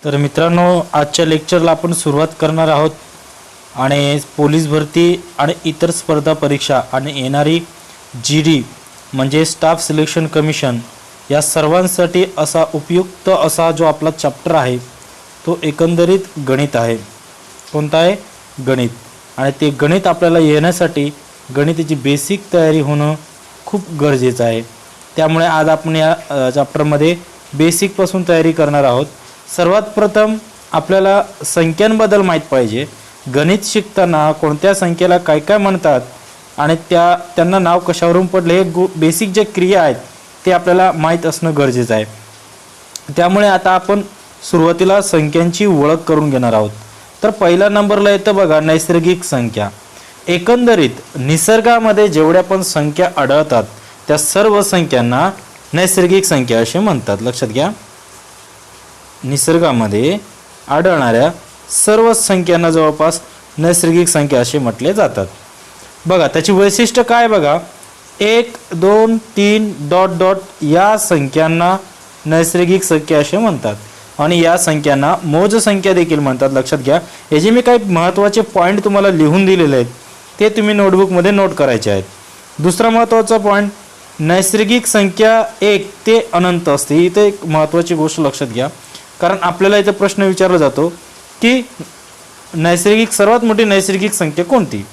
तर मित्रांनो, आजच्या लेक्चरला आपण सुरुवात करणार आहोत आणि पोलीस भरती आणि इतर स्पर्धा परीक्षा आणि येणारी GD म्हणजे स्टाफ सिलेक्शन कमिशन या सर्वांसाठी असा उपयुक्त असा जो आपला चॅप्टर आहे तो एकंदरीत गणित आहे। कोणता आहे? गणित। आणि ते गणित आपल्याला येण्यासाठी गणिताची बेसिक तयारी होणं खूप गरजेचं आहे। त्यामुळे आज आपण या चॅप्टरमध्ये बेसिक पासून तयारी करणार आहोत। सर्वात प्रथम आपल्याला संख्यांबद्दल माहित पाहिजे। गणित शिकताना कोणत्या संख्येला काय काय म्हणतात आणि त्यांना नाव कशावरून पडले हे बेसिक जे क्रिया आहेत ते आपल्याला माहित असणं गरजेचं आहे। त्यामुळे आता आपण सुरुवातीला संख्यांची ओळख करून घेणार आहोत। तर पहिला नंबरला येतं बघा नैसर्गिक संख्या। एकंदरीत निसर्गामध्ये जेवढ्या पण संख्या आढळतात त्या सर्व संख्यांना नैसर्गिक संख्या असे म्हणतात। लक्षात घ्या, निसर्गामध्ये आढळणाऱ्या सर्व संख्यांना जवळपास नैसर्गिक संख्या असे म्हटले जातात। बघा त्याची वैशिष्ट्य काय बघा, 1 2 3 डॉट डॉट या संख्यांना नैसर्गिक संख्या असे म्हणतात आणि या संख्यांना मोज संख्या देखील म्हणतात। लक्षात घ्या, हे जे मी काही महत्त्वाचे पॉईंट तुम्हाला लिहून दिलेले आहेत ते तुम्ही नोटबुकमध्ये नोट करायचे आहेत। दुसरा महत्त्वाचा पॉईंट, नैसर्गिक संख्या 1 ते अनंत असते। इथे एक महत्त्वाची गोष्ट लक्षात घ्या, कारण आपल्याला इथे प्रश्न विचारला जातो की सर्वात मोठी नैसर्गिक संख्या कोणती।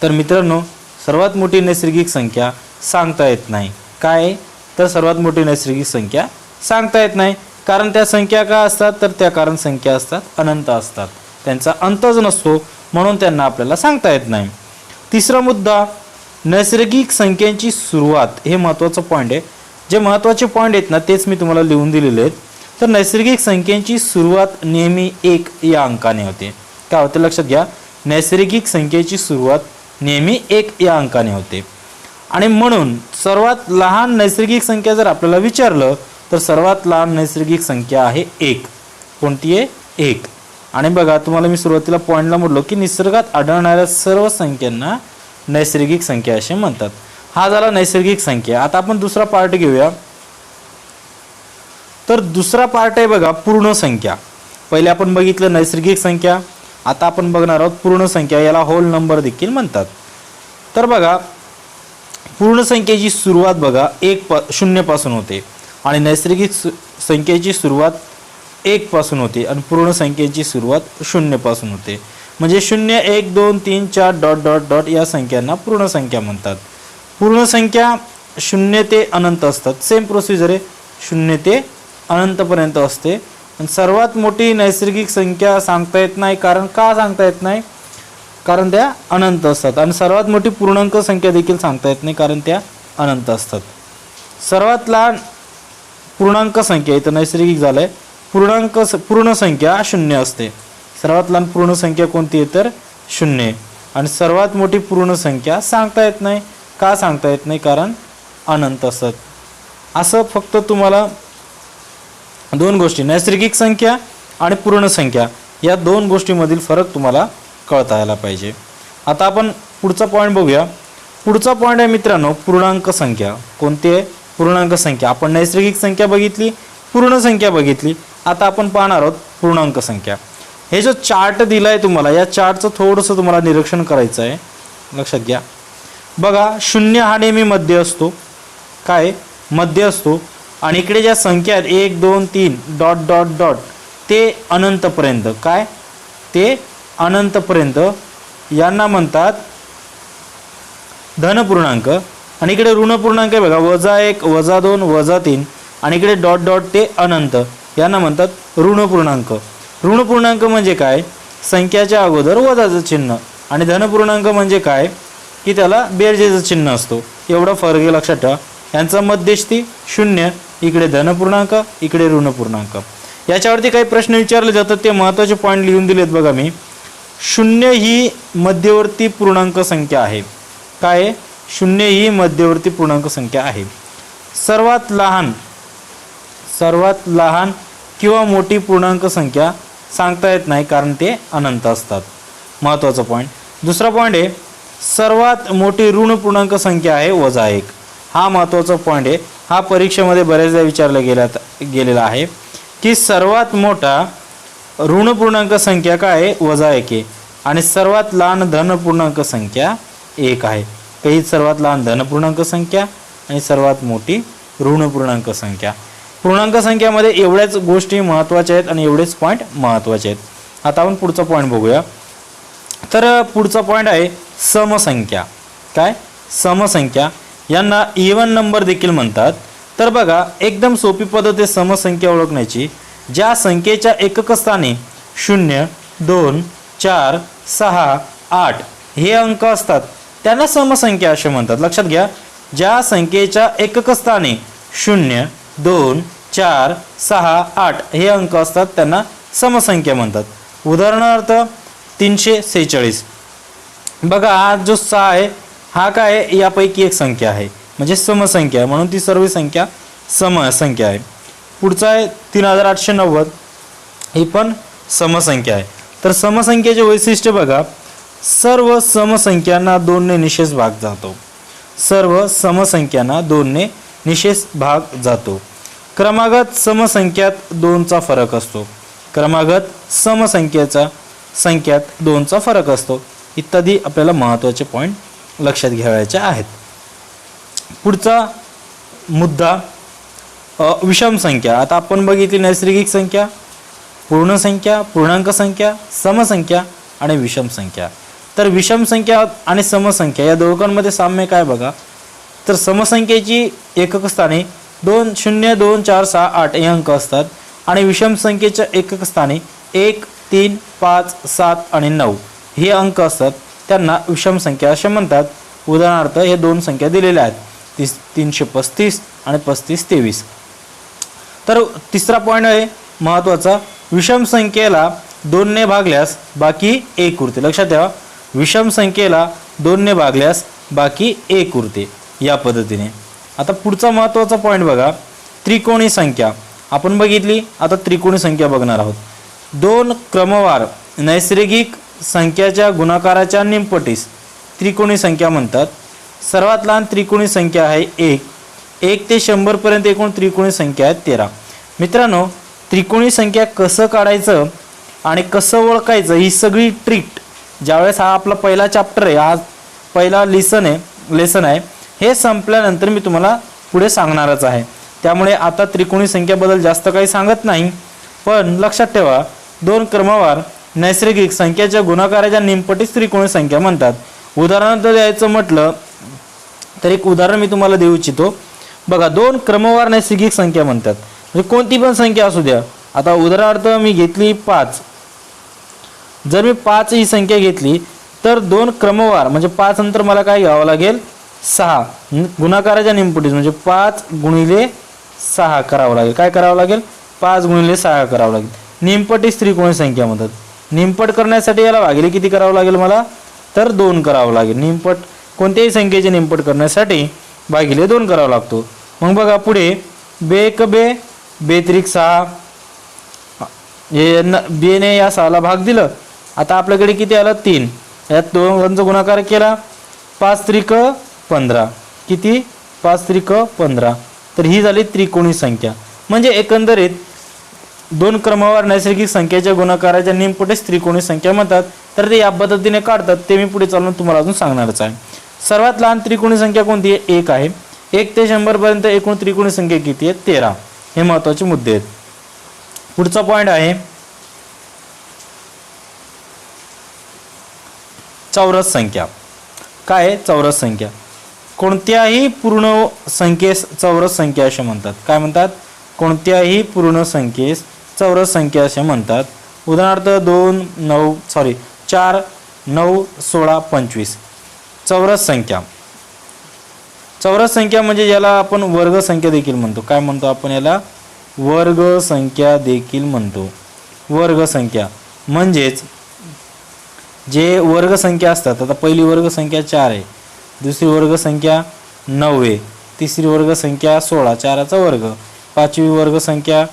तर मित्रांनो, सर्वात मोठी नैसर्गिक संख्या सांगता येत नाही। काय? तर सर्वात मोठी नैसर्गिक संख्या सांगता येत नाही, कारण त्या संख्या का असतात तर त्या कारण संख्या असतात, अनंत असतात, त्यांचा अंतच नसतो, म्हणून त्यांना आपल्याला सांगता येत नाही। तिसरा मुद्दा, नैसर्गिक संख्यांची सुरुवात, हे महत्त्वाचं पॉईंट आहे। जे महत्त्वाचे पॉईंट आहेत ना तेच मी तुम्हाला लिहून दिलेले आहेत। तर नैसर्गिक संख्यांची सुरुवात नेहमी 1 या अंकाने होते। काय होते? लक्षात घ्या, नैसर्गिक संख्येची सुरुवात नेहमी 1 या अंकाने होते आणि म्हणून सर्वात लहान नैसर्गिक संख्या जर आपल्याला विचारलं तर सर्वात लहान नैसर्गिक संख्या आहे 1। कोणती आहे? 1। आणि बघा तुम्हाला मी सुरुवातीला पॉईंटला म्हटलो की निसर्गात आढळणाऱ्या सर्व संख्यांना नैसर्गिक संख्या असे म्हणतात। हा झाला नैसर्गिक संख्या। आता आपण दुसरा पार्ट घेऊया। तर दुसरा पार्ट आहे बघा पूर्ण संख्या। पहिले आपण बघितलं नैसर्गिक संख्या, आता आपण बघणार आहोत पूर्ण संख्या, याला होल नंबर देखील म्हणतात। तर बघा पूर्ण संख्येची सुरुवात बघा 0 पासून होते आणि नैसर्गिक संख्येची सुरुवात 1 पासून होते आणि पूर्ण संख्येची सुरुवात 0 पासून होते। म्हणजे 0 1 2 3 4 डॉट डॉट डॉट या संख्यांना पूर्ण संख्या म्हणतात। पूर्ण संख्या 0 ते अनंत असतात। सेम प्रोसिजर आहे, 0 ते अनंतपर्यंत असते। आणि सर्वात मोठी नैसर्गिक संख्या सांगता येत नाही, कारण का सांगता येत नाही? कारण त्या अनंत असतात। आणि सर्वात मोठी पूर्णांक संख्या देखील सांगता येत नाही, कारण त्या अनंत असतात। सर्वात लहान पूर्णांक संख्या, इथं नैसर्गिक झालंय, पूर्ण संख्या 0 असते। सर्वात लहान पूर्ण संख्या कोणती आहे तर 0। आणि सर्वात मोठी पूर्ण संख्या सांगता येत नाही। का सांगता येत नाही? कारण अनंत असतात। असं फक्त तुम्हाला दोन गोष्टी, नैसर्गिक संख्या आणि पूर्ण संख्या, या दोन गोष्टींमधील फरक तुम्हाला कळता यायला पाहिजे। आता आपण पुढचा पॉईंट बघूया। पुढचा पॉईंट आहे मित्रांनो पूर्णांक संख्या। कोणती आहे? पूर्णांक संख्या। आपण नैसर्गिक संख्या बघितली, पूर्ण संख्या बघितली, आता आपण पाहणार आहोत पूर्णांक संख्या। हे जो चार्ट दिलाय तुम्हाला, या चार्टचं थोडंसं तुम्हाला निरीक्षण करायचं आहे। लक्षात घ्या बघा, 0 हा नेहमी मध्ये असतो। काय? मध्ये असतो। आणि इकडे ज्या संख्या आहेत 1 2 3 डॉट डॉट डॉट ते अनंतपर्यंत, काय ते अनंतपर्यंत, यांना म्हणतात धनपूर्णांक। आणि इकडे ऋणपूर्णांक आहे बघा, -1 -2 -3 आणि इकडे डॉट डॉट ते अनंत, यांना म्हणतात ऋणपूर्णांक। ऋणपूर्णांक म्हणजे काय? संख्याच्या अगोदर वजाचं चिन्ह, आणि धनपूर्णांक म्हणजे काय की त्याला बेरजेचं चिन्ह असतो। एवढा फरक आहे, लक्षात ठेवा। यांचा मध्यस्थी 0, इकडे धनपूर्णांक, इकडे ऋणपूर्णांक। याच्यावरती काही प्रश्न विचारले जातात, ते महत्त्वाचे पॉईंट लिहून दिलेत बघा मी। 0 ही मध्यवर्ती पूर्णांक संख्या आहे। काय? 0 ही मध्यवर्ती पूर्णांक संख्या आहे। सर्वात लहान किंवा मोठी पूर्णांक संख्या सांगता येत नाही, कारण ते अनंत असतात। महत्त्वाचा पॉईंट। दुसरा पॉईंट आहे सर्वात मोठी ऋण पूर्णांक संख्या आहे -1। हा महत्त्वाचा पॉईंट आहे, हा परीक्षेमध्ये बरेचदा विचारला गेलेला आहे। की सर्वात मोठा ऋण पूर्णांक संख्या काय आहे, -1 आहे आणि सर्वात लहान धन पूर्णांक संख्या 1 आहे. काही सर्वात लहान धन पूर्णांक संख्या आणि सर्वात मोठी ऋण पूर्णांक संख्या. पूर्णांक संख्यामध्ये एवढ्याच गोष्टी महत्त्वाच्या आहेत आणि एवढेच पॉईंट महत्त्वाचे आहेत. आता आपण पुढचा पॉईंट बघूया. तर पुढचा पॉईंट आहे समसंख्या. काय? समसंख्या. यांना इव्हन नंबर देखील म्हणतात. तर बघा एकदम सोपी पद्धत आहे समसंख्या ओळखण्याची. ज्या संख्येच्या एकक स्थानी 0, 2, 4, 6, 8 हे अंक असतात त्यांना समसंख्या असे म्हणतात. लक्षात घ्या, ज्या संख्येच्या एकक स्थानी 0, 2, 4, 6, 8 हे अंक असतात त्यांना समसंख्या म्हणतात. उदाहरणार्थ 346. बघा हा जो 6 आहे हा काय आहे, यापैकी एक संख्या आहे म्हणजे समसंख्या, म्हणून ती सर्व संख्या समसंख्या आहे. पुढचा आहे 3890. ही पण समसंख्या आहे. तर समसंख्येचे वैशिष्ट्य बघा, सर्व समसंख्यांना 2 ने निशेष भाग जातो. सर्व समसंख्यांना 2 ने निशेष भाग जातो. क्रमागत समसंख्यात 2चा फरक असतो. क्रमागत संख्यात 2चा फरक असतो. इत्यादी आपल्याला महत्त्वाचे पॉईंट लक्षात घ्यायचे आहेत. पुढचा मुद्दा विषम संख्या. आता आपण बघितली नैसर्गिक संख्या, पूर्ण संख्या, पूर्णांक संख्या, समसंख्या आणि विषम संख्या. तर विषम संख्या आणि समसंख्या या दोघांमध्ये साम्य काय बघा, तर समसंख्येची एकक स्थानी 2, 0, 2, 4, 6, 8 हे अंक असतात आणि विषम संख्येच्या एकक स्थानी 1, 3, 5, 7 आणि 9 हे अंक असतात. त्यांना विषम संख्या असे म्हणतात. उदाहरणार्थ हे 2 संख्या दिलेल्या आहेत, 335 आणि 3523. तर तिसरा पॉईंट आहे महत्त्वाचा, विषम संख्येला 2 ने भागल्यास बाकी 1 उरते. लक्षात ठेवा, विषम संख्येला 2 ने भागल्यास बाकी 1 उरते या पद्धतीने. आता पुढचा महत्त्वाचा पॉईंट बघा, त्रिकोणी संख्या. आपण बघितली, आता त्रिकोणी संख्या बघणार आहोत. 2 क्रमवार नैसर्गिक संख्याच्या गुणाकाराच्या निमपटीस त्रिकोणी संख्या म्हणतात. सर्वात लहान त्रिकोणी संख्या आहे 1. 1 ते 100 पर्यंत एकूण त्रिकोणी संख्या आहेत 13. मित्रांनो, त्रिकोणी संख्या कसं काढायचं आणि कसं ओळखायचं ही सगळी ट्रिक ज्यावेळेस हा आपला पहिला चॅप्टर आहे, हा पहिला लेसन आहे, हे संपल्यानंतर मी तुम्हाला पुढे सांगणारच आहे. त्यामुळे आता त्रिकोणी संख्याबद्दल जास्त काही सांगत नाही. पण लक्षात ठेवा, 2 क्रमवार नैसर्गिक संख्याच्या गुणाकाराच्या निमपटीस त्रिकोणी संख्या म्हणतात. उदाहरणार्थ द्यायचं म्हटलं तर एक उदाहरण मी तुम्हाला देऊ इच्छितो. बघा, 2 क्रमवार नैसर्गिक संख्या म्हणतात, म्हणजे कोणती पण संख्या असू द्या. आता उदाहरणार्थ मी घेतली 5. जर मी 5 ही संख्या घेतली तर 2 क्रमवार म्हणजे 5 नंतर मला काय घ्यावं लागेल, 6 गुणाकाराच्या निमपटीस म्हणजे 5 गुणिले 6 करावं लागेल. काय करावं लागेल, 5 गुणिले 6 करावं लागेल. निमपटीस त्रिकोणी संख्या म्हणतात. निमपट करण्यासाठी याला भागिले किती करावं लागेल मला, तर 2 करावं लागेल. निमपट कोणत्याही संख्येचे निमपट करण्यासाठी भागिले 2 करावा लागतो. मग बघा पुढे, बेक बे, बेत्रिक 6, हे बेने या 6ला भाग दिलं. आता आपल्याकडे किती आलं, 3. यात 2 गुणाकार केला, 5 त्रिक 15. किती, 5 त्रिक 15. तर ही झाली त्रिकोणी संख्या. म्हणजे एकंदरीत 2 क्रमवार नैसर्गिक संख्येच्या गुणाकाराच्या निमपटीस त्रिकोणी संख्या म्हणतात. तर ते या पद्धतीने काढतात, ते मी पुढे चालून तुम्हाला अजून सांगणारच आहे. सर्वात लहान त्रिकोणी संख्या कोणती आहे, 1 आहे. 1 ते 100 पर्यंत एकूण त्रिकोणी संख्या किती आहे, 13. हे महत्त्वाचे मुद्दे आहेत. पुढचा पॉईंट आहे चौरस संख्या. काय आहे, चौरस संख्या. कोणत्याही पूर्ण संख्येस चौरस संख्या असे म्हणतात. काय म्हणतात, कोणत्याही पूर्ण संख्येस चौरस संख्या असे म्हणतात. उदाहरणार्थ 4, 9, 16, 25 चौरस संख्या. चौरस संख्या म्हणजे याला आपण वर्ग संख्या देखील म्हणतो. काय म्हणतो आपण याला, वर्ग संख्या देखील म्हणतो. वर्ग संख्या म्हणजेच जे वर्ग संख्या असतात. आता पहिली वर्ग संख्या 4 आहे, दुसरी वर्ग संख्या 9 आहे, तिसरी वर्ग संख्या 16, 4चा वर्ग, पाचवी वर्ग संख्या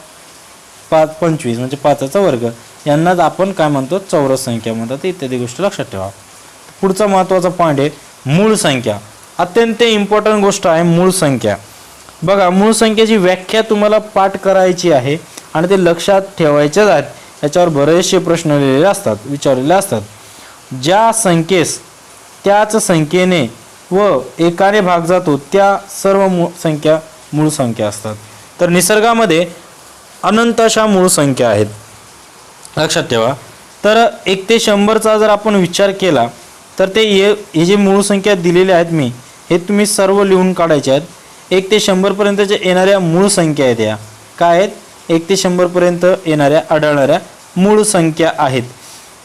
25 म्हणजे 5चा वर्ग. यांनाच आपण काय म्हणतो, चौरस संख्या म्हणतात. इत्यादी गोष्टी लक्षात ठेवा. पुढचा महत्त्वाचा पॉईंट आहे मूळ संख्या. अत्यंत इम्पॉर्टंट गोष्ट आहे मूळ संख्या. बघा, मूळ संख्येची व्याख्या तुम्हाला पाठ करायची आहे आणि ते लक्षात ठेवायचेच आहेत. याच्यावर बरेचसे प्रश्न विचारलेले असतात. ज्या संख्येस त्याच संख्येने व एकाने भाग जातो त्या सर्व संख्या मूळ संख्या असतात. तर निसर्गामध्ये अनंत अशा मूळ संख्या आहेत, लक्षात ठेवा. तर 1 ते 100चा जर आपण विचार केला तर ते हे जे मूळ संख्या दिलेल्या आहेत मी हे तुम्ही सर्व लिहून काढायचे आहेत. 1 ते 100पर्यंतच्या येणाऱ्या मूळ संख्या आहेत, या काय आहेत? 1 ते 100पर्यंत येणाऱ्या आढळणाऱ्या मूळ संख्या आहेत.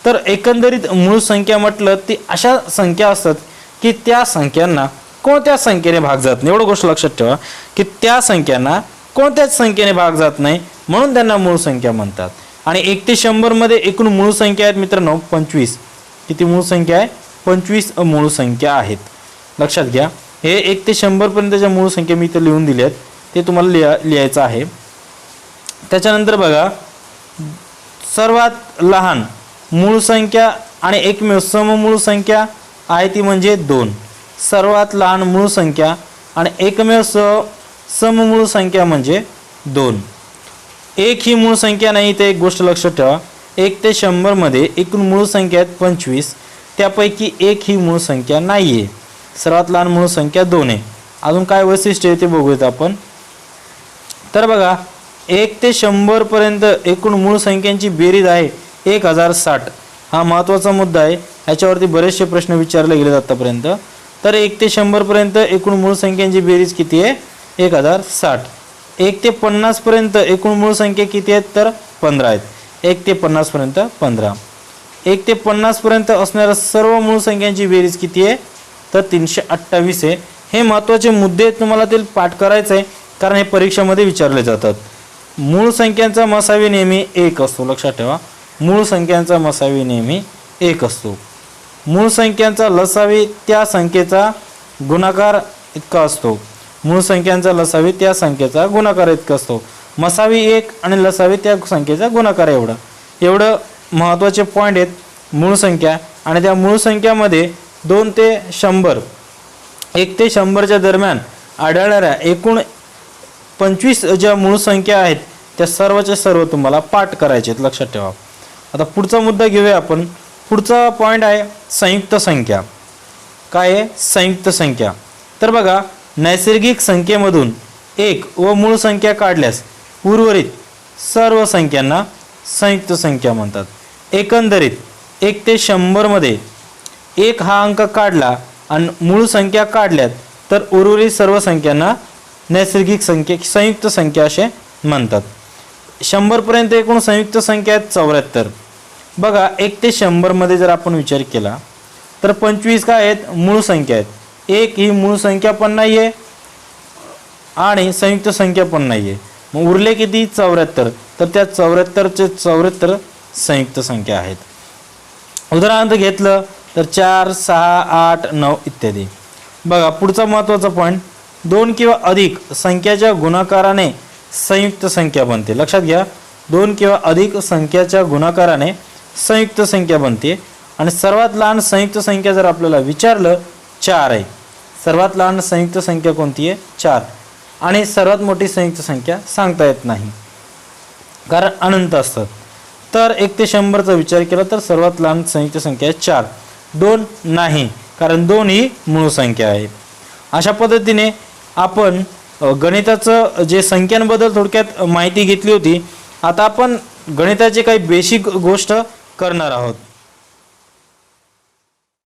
तर एकंदरीत मूळ संख्या म्हटलं ती अशा संख्या असतात की त्या संख्यांना कोणत्याच संख्येने भाग जात नाही. एवढं गोष्ट लक्षात ठेवा की त्या संख्यांना कोणत्याच संख्येने भाग जात नाही, म्हणून त्यांना मूळ संख्या म्हणतात. आणि 1 ते 100मध्ये एकूण मूळ संख्या आहेत मित्रांनो 25. किती मूळ संख्या आहे? 25 मूळ संख्या आहेत, लक्षात घ्या. हे 1 ते 100पर्यंतच्या मूळ संख्या मी इथे लिहून दिल्या आहेत, ते तुम्हाला लिहायचं आहे. त्याच्यानंतर बघा, सर्वात लहान मूळ संख्या आणि एकमेव सममूळ संख्या आहे ती म्हणजे 2. सर्वात लहान मूळ संख्या आणि एकमेव सममूळ संख्या म्हणजे 2. एक ही मूळ संख्या नाही, ते एक गोष्ट लक्षात ठेवा. 1 ते 100मध्ये एकूण मूळ संख्या आहेत 25, त्यापैकी एक ही मूळ संख्या नाही आहे. सर्वात लहान मूळ संख्या 2 आहे. अजून काय वैशिष्ट्य आहे ते बघूयात आपण. तर बघा, 1 ते 100पर्यंत एकूण मूळ संख्यांची बेरीज आहे 1060. हा महत्त्वाचा मुद्दा आहे, याच्यावरती बरेचसे प्रश्न विचारले गेले आतापर्यंत. तर 1 ते 100पर्यंत एकूण मूळ संख्यांची बेरीज किती आहे? 1060. 1 ते 50पर्यंत एकूण मूळ संख्या किती आहेत? तर 15 आहेत. 1 ते 50पर्यंत 15. 1 ते 50पर्यंत असणाऱ्या सर्व मूळ संख्यांची बेरीज किती आहे? तर 328 आहे. हे महत्त्वाचे मुद्दे तुम्हाला ते पाठ करायचं आहे, कारण हे परीक्षेमध्ये विचारले जातात. मूळ संख्यांचा मसावी नेहमी 1 असतो, लक्षात ठेवा. मूळ संख्यांचा मसावी नेहमी 1 असतो. मूळ संख्यांचा लसावी त्या संख्येचा गुणाकार इतका असतो. मूळ संख्यांचा लसावी त्या संख्येचा गुणाकार इतका असतो. मसावी 1 आणि लसावी त्या संख्येचा गुणाकार एवढं महत्त्वाचे पॉईंट आहेत मूळ संख्या. आणि त्या मूळ संख्यामध्ये 2 ते 100, 1 ते 100च्या दरम्यान आढळणाऱ्या एकूण 25 ज्या मूळ संख्या आहेत त्या सर्वच्या सर्व तुम्हाला पाठ करायचे आहेत, लक्षात ठेवा. आता पुढचा मुद्दा घेऊया आपण. पुढचा पॉईंट आहे संयुक्त संख्या. काय आहे? संयुक्त संख्या. तर बघा, नैसर्गिक संख्येमधून एक व मूळ संख्या काढल्यास उर्वरित सर्व संख्यांना संयुक्त संख्या म्हणतात. एकंदरीत 1 ते 100मध्ये 1 हा अंक काढला आणि मूळ संख्या काढल्यात तर उर्वरित सर्व संख्यांना नैसर्गिक संयुक्त संख्या असे म्हणतात. 100पर्यंत एकूण संयुक्त संख्या आहेत 74. बघा, 1 ते 100मध्ये जर आपण विचार केला तर 25 काय आहेत? मूळ संख्या आहेत. 1 ही मूळ संख्या पण नाही आहे आणि संयुक्त संख्या पण नाही आहे. मग उरले किती? 74. तर त्या 74चे 74 संयुक्त संख्या आहेत. उदाहरणार्थ घेतलं तर 4, 6, 8, 9 इत्यादी. बघा, पुढचा महत्त्वाचा पॉईंट, 2 किंवा अधिक संख्याच्या गुणाकाराने संयुक्त संख्या बनते. लक्षात घ्या, 2 किंवा अधिक संख्याच्या गुणाकाराने संयुक्त संख्या बनते. आणि सर्वात लहान संयुक्त संख्या जर आपल्याला विचारलं 4 आहे. सर्वात लहान संयुक्त संख्या कोणती आहे? 4. आणि सर्वात मोठी संयुक्त संख्या सांगता येत नाही, कारण अनंत असतात. तर 1 ते 100चा विचार केला तर सर्वात लहान संयुक्त संख्या आहे 4. 2 नाही, कारण 2 ही मूळ संख्या आहे. अशा पद्धतीने आपण गणिताचं जे संख्यांबद्दल थोडक्यात माहिती घेतली होती. आता आपण गणिताची काही बेसिक गोष्ट करणार आहोत.